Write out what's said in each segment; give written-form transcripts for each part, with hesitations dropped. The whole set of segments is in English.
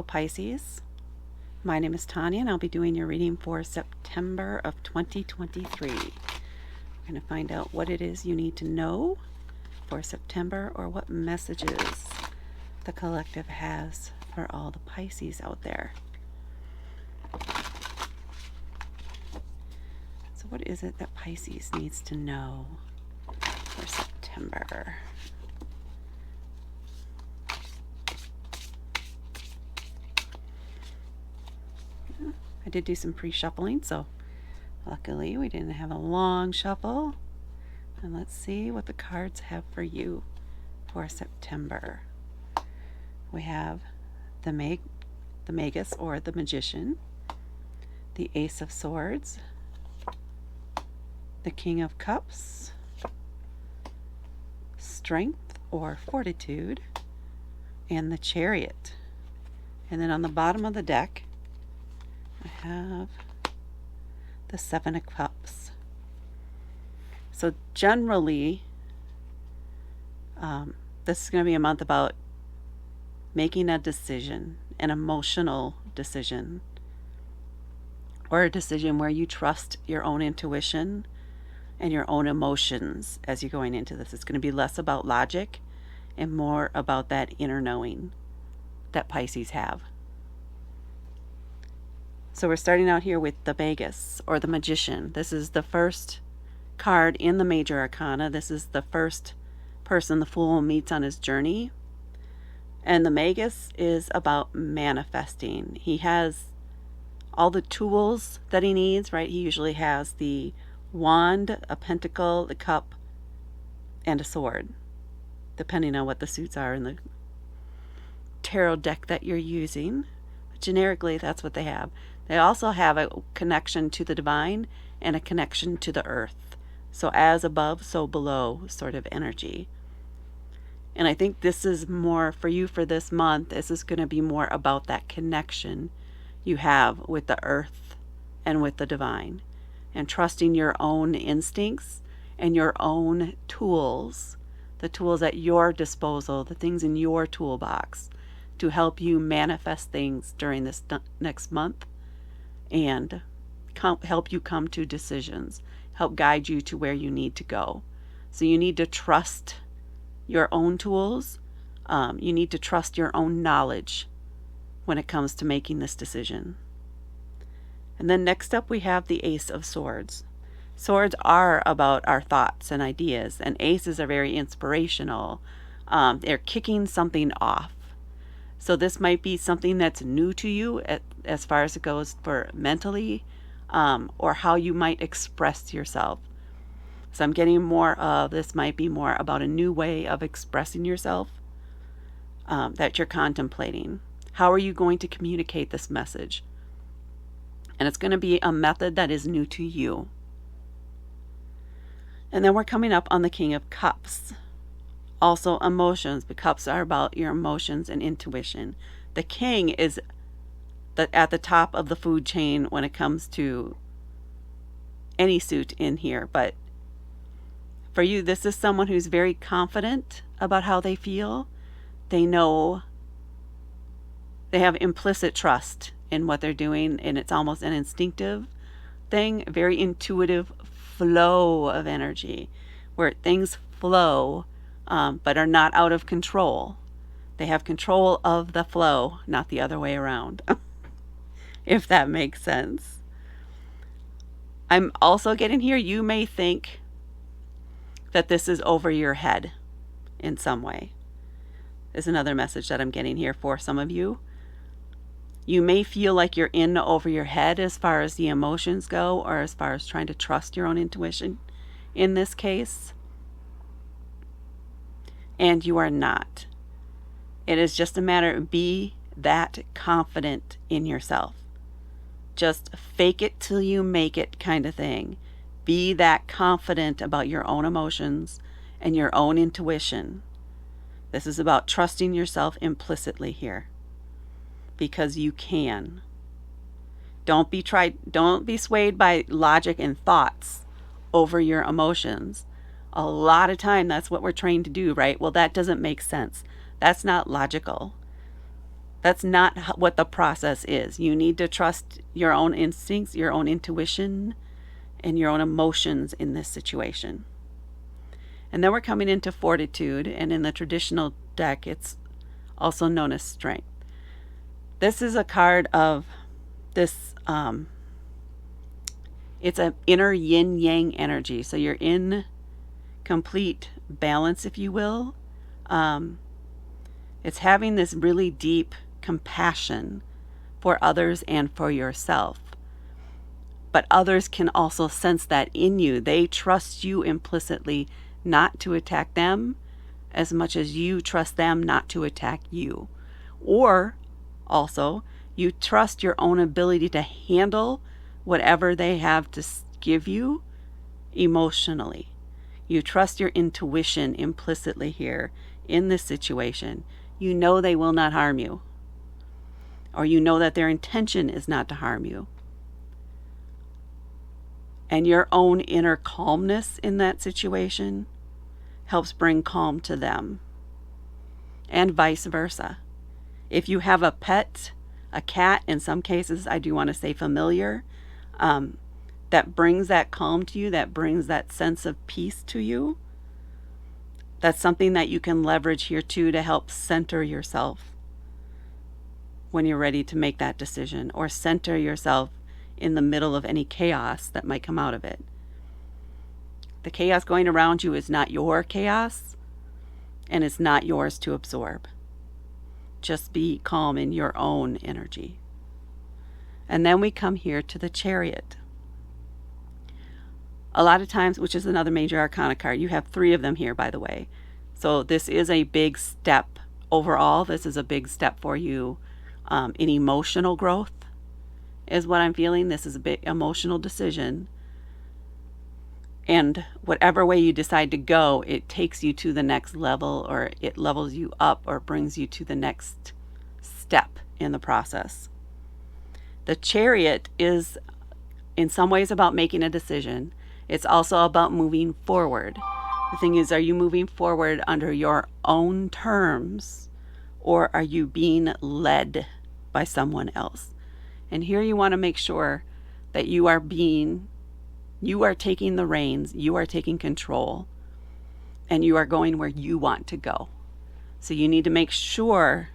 Pisces. My name is Tanya and I'll be doing your reading for September of 2023. We're going to find out what it is you need to know for September, or what messages the collective has for all the Pisces out there. So what is it that Pisces needs to know for September? I did do some pre-shuffling, so luckily we didn't have a long shuffle. And let's see what the cards have for you for September. We have the Magus, or the Magician, the Ace of Swords, the King of Cups, Strength or Fortitude, and the Chariot. And then on the bottom of the deck, I have the Seven of Cups. So generally, this is going to be a month about making a decision, an emotional decision, or a decision where you trust your own intuition and your own emotions as you're going into this. It's going to be less about logic and more about that inner knowing that Pisces have. So we're starting out here with the Magus, or the Magician. This is the first card in the major arcana. This is the first person the Fool meets on his journey. And the Magus is about manifesting. He has all the tools that he needs, right? He usually has the wand, a pentacle, the cup, and a sword, depending on what the suits are in the tarot deck that you're using. But generically, that's what they have. They also have a connection to the divine and a connection to the earth. So as above, so below sort of energy. And I think this is more for you for this month. This is going to be more about that connection you have with the earth and with the divine, and trusting your own instincts and your own tools, the tools at your disposal, the things in your toolbox to help you manifest things during this next month, and help you come to decisions, help guide you to where you need to go. So you need to trust your own tools. You need to trust your own knowledge when it comes to making this decision. And then next up we have the Ace of Swords. Swords are about our thoughts and ideas, and aces are very inspirational. They're kicking something off. So this might be something that's new to you as far as it goes for mentally, or how you might express yourself. So I'm getting more of this might be more about a new way of expressing yourself that you're contemplating. How are you going to communicate this message? And it's going to be a method that is new to you. And then we're coming up on the King of Cups. Also emotions. The cups are about your emotions and intuition. The king is at the top of the food chain when it comes to any suit in here. But for you, this is someone who's very confident about how they feel. They know, they have implicit trust in what they're doing, and it's almost an instinctive thing, a very intuitive flow of energy where things flow, but are not out of control. They have control of the flow, not the other way around, if that makes sense. I'm also getting here, you may think that this is over your head in some way. Is another message that I'm getting here for some of you. You may feel like you're in over your head as far as the emotions go, or as far as trying to trust your own intuition in this case. And you are not. It is just a matter of be that confident in yourself. Just fake it till you make it kind of thing. Be that confident about your own emotions and your own intuition. This is about trusting yourself implicitly here, because you can. Don't be swayed by logic and thoughts over your emotions. A lot of time that's what we're trained to do, right? Well, that doesn't make sense. That's not logical. That's not what the process is. You need to trust your own instincts, your own intuition, and your own emotions in this situation. And then we're coming into fortitude, and in the traditional deck, it's also known as strength. This is a card of this, it's an inner yin-yang energy. So you're in complete balance, if you will. It's having this really deep compassion for others and for yourself. But others can also sense that in you. They trust you implicitly not to attack them as much as you trust them not to attack you. Or also, you trust your own ability to handle whatever they have to give you emotionally. You trust your intuition implicitly here in this situation. You know they will not harm you. Or you know that their intention is not to harm you. And your own inner calmness in that situation helps bring calm to them. And vice versa. If you have a pet, a cat, in some cases, I do want to say familiar, that brings that calm to you, that brings that sense of peace to you, that's something that you can leverage here too to help center yourself when you're ready to make that decision, or center yourself in the middle of any chaos that might come out of it. The chaos going around you is not your chaos, and it's not yours to absorb. Just be calm in your own energy. And then we come here to the Chariot. A lot of times, which is another major arcana card, you have 3 of them here, by the way. So this is a big step overall. This is a big step for you in emotional growth, is what I'm feeling. This is a big emotional decision. And whatever way you decide to go, it takes you to the next level, or it levels you up, or brings you to the next step in the process. The Chariot is in some ways about making a decision. It's also about moving forward. The thing is, are you moving forward under your own terms, or are you being led by someone else? And here you want to make sure that you are taking the reins, you are taking control, and you are going where you want to go. So you need to make sure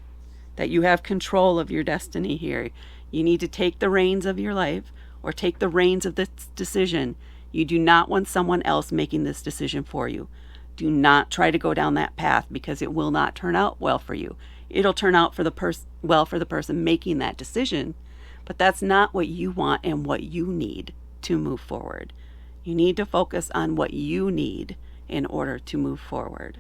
that you have control of your destiny here. You need to take the reins of your life, or take the reins of this decision. You do not want someone else making this decision for you. Do not try to go down that path, because it will not turn out well for you. It'll turn out for the person making that decision, but that's not what you want and what you need to move forward. You need to focus on what you need in order to move forward.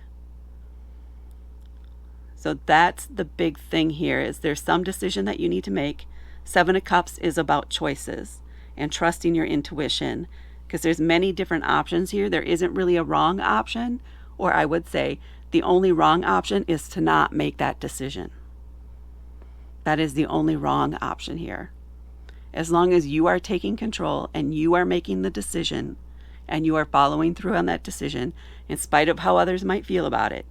So that's the big thing here, is there's some decision that you need to make. 7 of Cups is about choices and trusting your intuition, because there's many different options here. There isn't really a wrong option, or I would say the only wrong option is to not make that decision. That is the only wrong option here. As long as you are taking control and you are making the decision and you are following through on that decision, in spite of how others might feel about it,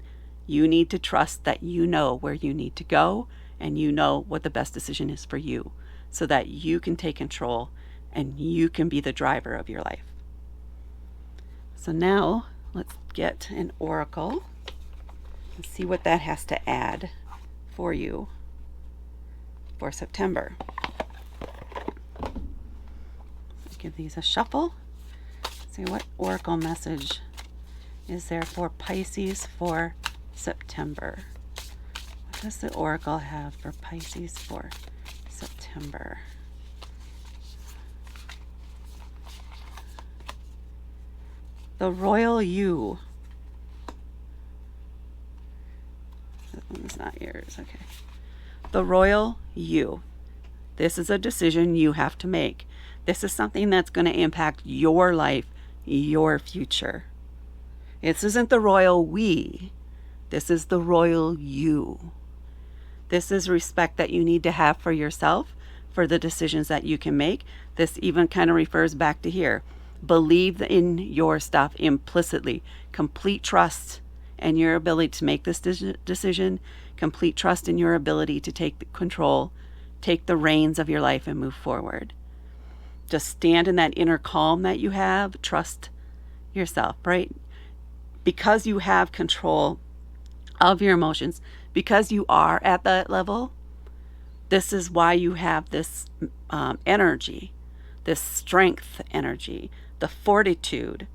you need to trust that you know where you need to go, and you know what the best decision is for you, so that you can take control and you can be the driver of your life. So now let's get an oracle and see what that has to add for you for September. Give these a shuffle. See what oracle message is there for Pisces for September. What does the oracle have for Pisces for September? The Royal You. That one's not yours. Okay. The Royal You. This is a decision you have to make. This is something that's going to impact your life, your future. This isn't the royal we. This is the royal you. This is respect that you need to have for yourself, for the decisions that you can make. This even kind of refers back to here. Believe in your stuff implicitly. Complete trust in your ability to make this decision. complete trust in your ability to take the control, take the reins of your life and move forward. Just stand in that inner calm that you have. Trust yourself, right? Because you have control of your emotions, because you are at that level, this is why you have this energy, this strength energy, the fortitude,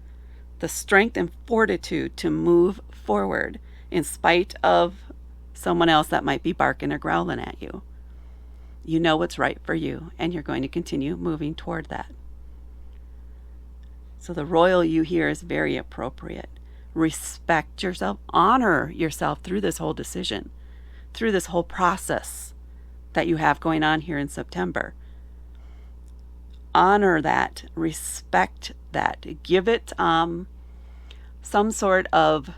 the strength and fortitude to move forward in spite of someone else that might be barking or growling at you. You know what's right for you, and you're going to continue moving toward that. So the royal you here is very appropriate. Respect yourself, honor yourself through this whole decision, through this whole process that you have going on here in September. Honor that, respect that, give it some sort of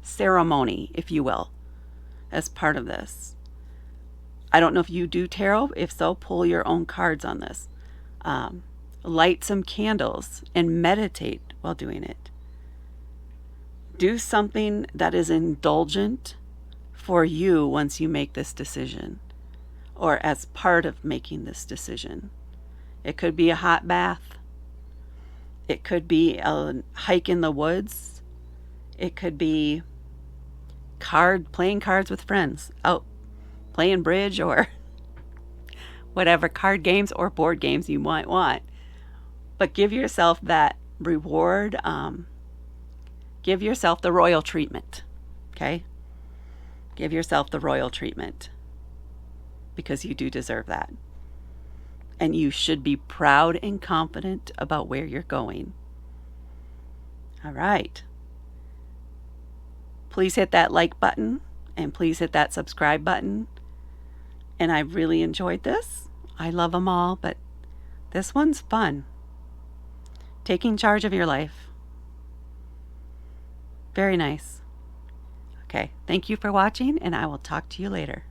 ceremony, if you will, as part of this. I don't know if you do tarot. If so, pull your own cards on this. Light some candles and meditate while doing it. Do something that is indulgent for you once you make this decision, or as part of making this decision. It could be a hot bath. It could be a hike in the woods. It could be playing cards with friends, out playing bridge or whatever card games or board games you might want. But give yourself that reward. Give yourself the royal treatment, okay? Give yourself the royal treatment because you do deserve that. And you should be proud and confident about where you're going. All right. Please hit that like button and please hit that subscribe button. And I really enjoyed this. I love them all, but this one's fun. Taking charge of your life. Very nice. Okay, thank you for watching, and I will talk to you later.